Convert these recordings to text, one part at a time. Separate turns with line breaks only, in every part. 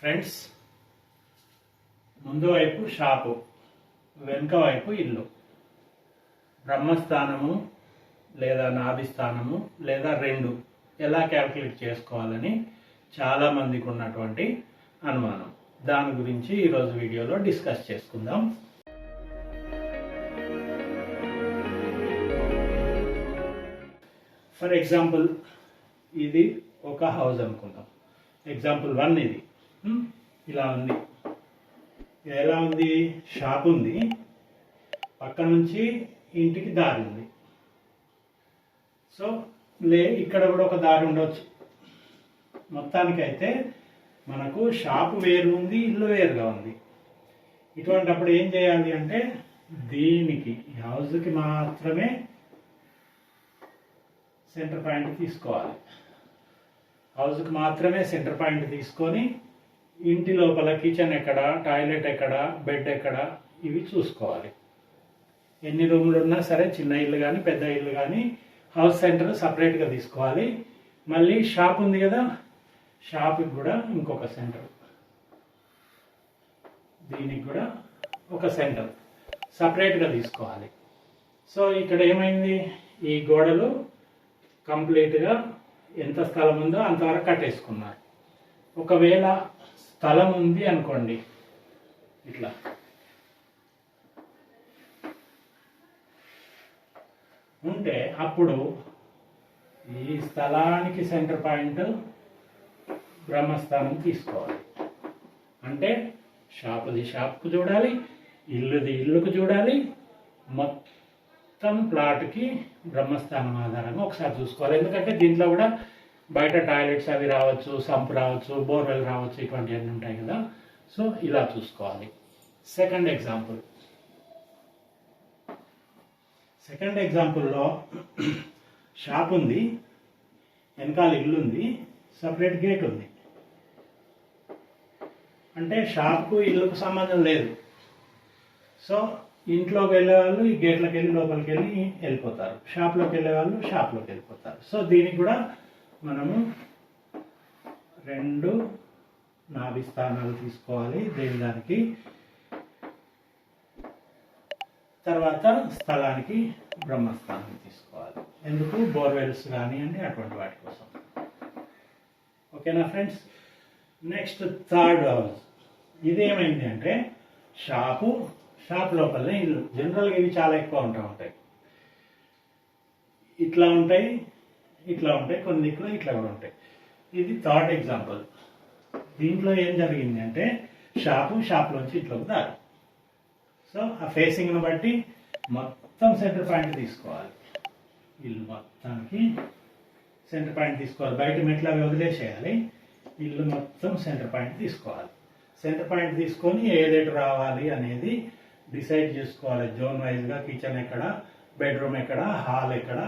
Friends, ముందు వైపు shop, వెనుక వైపు ఇల్లు. బ్రహ్మస్థానము లేదా నాభిస్థానము లేదా రెండు ఎలా క్యాల్కులేట్ చేసుకోవాలని చాలా మందికి ఉన్నటువంటి అనుమానం. దాని గురించి ఈరోజు వీడియోలో డిస్కస్ చేసుకుందాం. ఫర్ ఎగ్జాంపుల్, ఇది ఒక హౌస్ అనుకుందాం. ఎగ్జాంపుల్ 1 ఇది ఇలా ఉంది. ఇది ఎలా ఉంది? షాప్ ఉంది, పక్క నుంచి ఇంటికి దారి ఉంది. సో ఇక్కడ కూడా ఒక దారి ఉండవచ్చు. మొత్తానికైతే మనకు షాపు వేరు ఉంది, ఇల్లు వేరుగా ఉంది. ఇటువంటిప్పుడు ఏం చేయాలి అంటే దీనికి ఈ హౌస్కి మాత్రమే సెంటర్ పాయింట్ తీసుకోవాలి. హౌస్కి మాత్రమే సెంటర్ పాయింట్ తీసుకొని ఇంటి లోపల కిచెన్ ఎక్కడ, టాయిలెట్ ఎక్కడ, బెడ్ ఎక్కడ, ఇవి చూసుకోవాలి. ఎన్ని రూములు ఉన్నా సరే, చిన్న ఇల్లు కానీ పెద్ద ఇల్లు కానీ హౌస్ సెంటర్ సపరేట్గా తీసుకోవాలి. మళ్ళీ షాప్ ఉంది కదా, షాప్కి కూడా ఇంకొక సెంటర్, దీనికి కూడా ఒక సెంటర్ సపరేట్గా తీసుకోవాలి. సో ఇక్కడ ఏమైంది, ఈ గోడలు కంప్లీట్గా ఎంత స్థలం ఉందో అంతవరకు కట్టేసుకున్నారు. ఒకవేళ స్థలం ఉంది అనుకోండి, ఇట్లా ఉంటే అప్పుడు ఈ స్థలానికి సెంటర్ పాయింట్ బ్రహ్మస్థానం తీసుకోవాలి. అంటే షాపుది షాప్కు చూడాలి, ఇల్లుది ఇల్లుకు చూడాలి, మొత్తం ప్లాట్కి బ్రహ్మస్థానం ఆధారంగా ఒకసారి చూసుకోవాలి. ఎందుకంటే దీంట్లో కూడా బయట టాయిలెట్స్ అవి రావచ్చు, సంప్ రావచ్చు, బోర్వెల్ రావచ్చు, ఇటువంటివన్నీ ఉంటాయి కదా. సో ఇలా చూసుకోవాలి. సెకండ్ ఎగ్జాంపుల్లో షాప్ ఉంది, వెనకాల ఇల్లు ఉంది, సపరేట్ గేట్ ఉంది. అంటే షాప్కు ఇల్లుకు సంబంధం లేదు. సో ఇంట్లోకి వెళ్ళే వాళ్ళు ఈ గేట్లోకి వెళ్ళి లోపలికి వెళ్ళిపోతారు, షాప్లోకి వెళ్ళే వాళ్ళు షాప్లోకి వెళ్ళిపోతారు. సో దీనికి కూడా మనము 2 నాభి స్థానాలు తీసుకోవాలి దానికి. తర్వాత స్థలానికి బ్రహ్మస్థానం తీసుకోవాలి. ఎందుకు? బోర్వెల్స్ కానివ్వండి, అటువంటి వాటి కోసం. ఓకేనా ఫ్రెండ్స్? Next third house. ఇదేమైంది అంటే షాప్ లోపలనే ఇల్లు. జనరల్గా ఇవి చాలా ఎక్కువ ఉంటాయి. ఇట్లా ఉంటాయి, కొన్ని దిక్కులు ఇట్లా కూడా ఉంటాయి. ఇది థర్డ్ ఎగ్జాంపుల్. దీంట్లో ఏం జరిగింది అంటే షాప్లోంచి ఇట్లోకి దారి. సో ఆ ఫేసింగ్ను బట్టి మొత్తం సెంటర్ పాయింట్ తీసుకోవాలి. ఇల్లు మొత్తానికి సెంటర్ పాయింట్ తీసుకోవాలి. బయట మెట్లు అవి వదిలేసేయాలి, ఇల్లు మొత్తం సెంటర్ పాయింట్ తీసుకోవాలి. సెంటర్ పాయింట్ తీసుకొని ఏదైతే రావాలి అనేది డిసైడ్ చేసుకోవాలి. జోన్ వైజ్గా కిచెన్ ఎక్కడ, బెడ్రూమ్ ఎక్కడ, హాల్ ఎక్కడ,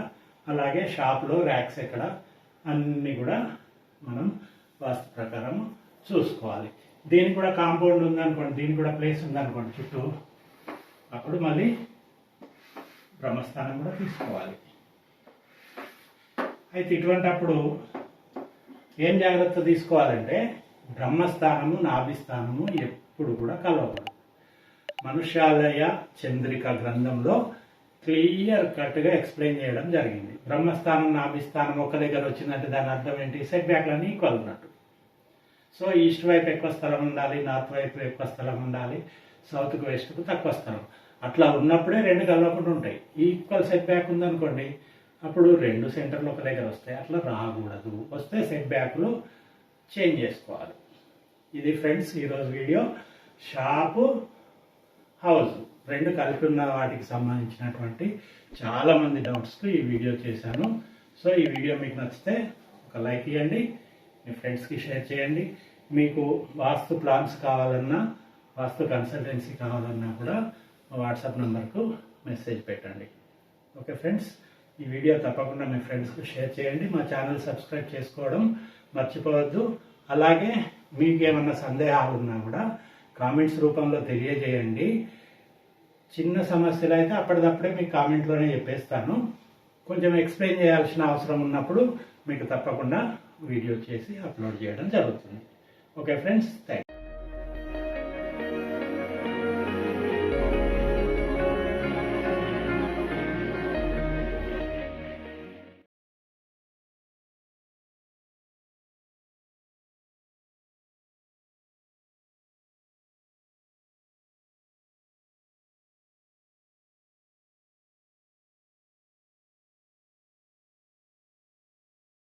అలాగే షాప్లో ర్యాక్స్ ఎక్కడ, అన్నీ కూడా మనం వాస్తు ప్రకారం చూసుకోవాలి. దీనికి కూడా కాంపౌండ్ ఉందనుకోండి, దీనికి కూడా ప్లేస్ ఉందనుకోండి చుట్టూ, అప్పుడు మళ్ళీ బ్రహ్మస్థానం కూడా తీసుకోవాలి. అయితే ఇటువంటప్పుడు ఏం జాగ్రత్త తీసుకోవాలంటే బ్రహ్మస్థానము నాభిస్థానము ఎప్పుడు కూడా కలవకూడదు. మనుష్యాలయ చంద్రిక గ్రంథంలో క్లియర్ కట్గా ఎక్స్ప్లెయిన్ చేయడం జరిగింది. బ్రహ్మస్థానం నాభిస్థానం ఒక దగ్గర వచ్చిందంటే దాని అర్థం ఏంటి? సెట్ బ్యాక్లన్నీ ఈక్వల్ ఉన్నట్టు. సో ఈస్ట్ వైపు ఎక్కువ స్థలం ఉండాలి, నార్త్ వైపు ఎక్కువ స్థలం ఉండాలి, సౌత్కు వెస్ట్కు తక్కువ స్థలం. అట్లా ఉన్నప్పుడే 2 కలవకుండా ఉంటాయి. ఈక్వల్ సెట్ బ్యాక్ ఉందనుకోండి, అప్పుడు 2 సెంటర్లు ఒక దగ్గర వస్తాయి. అట్లా రాకూడదు. వస్తే సెట్ బ్యాక్లు చేంజ్ చేసుకోవాలి. ఇది ఫ్రెండ్స్ ఈరోజు వీడియో. షాపు, హౌస్ 2 కలిపి ఉన్న వాటికి సంబంధించినటువంటి చాలామంది డౌట్స్కి ఈ వీడియో చేశాను. సో ఈ వీడియో మీకు నచ్చితే ఒక లైక్ ఇవ్వండి, మీ ఫ్రెండ్స్కి షేర్ చేయండి. మీకు వాస్తు ప్లాన్స్ కావాలన్నా, వాస్తు కన్సల్టెన్సీ కావాలన్నా కూడా మా వాట్సాప్ నెంబర్కు మెసేజ్ పెట్టండి. ఓకే ఫ్రెండ్స్, ఈ వీడియో తప్పకుండా మీ ఫ్రెండ్స్కి షేర్ చేయండి. మా ఛానల్ సబ్స్క్రైబ్ చేసుకోవడం మర్చిపోవద్దు. అలాగే మీకు ఏమన్నా సందేహాలు ఉన్నా కూడా కామెంట్స్ రూపంలో తెలియజేయండి. చిన్న సమస్యలు అయితే అప్పటిదప్పుడే మీకు కామెంట్లోనే చెప్పేస్తాను. కొంచెం ఎక్స్ప్లెయిన్ చేయాల్సిన అవసరం ఉన్నప్పుడు మీకు తప్పకుండా వీడియో చేసి అప్లోడ్ చేయడం జరుగుతుంది. Okay friends, thank you.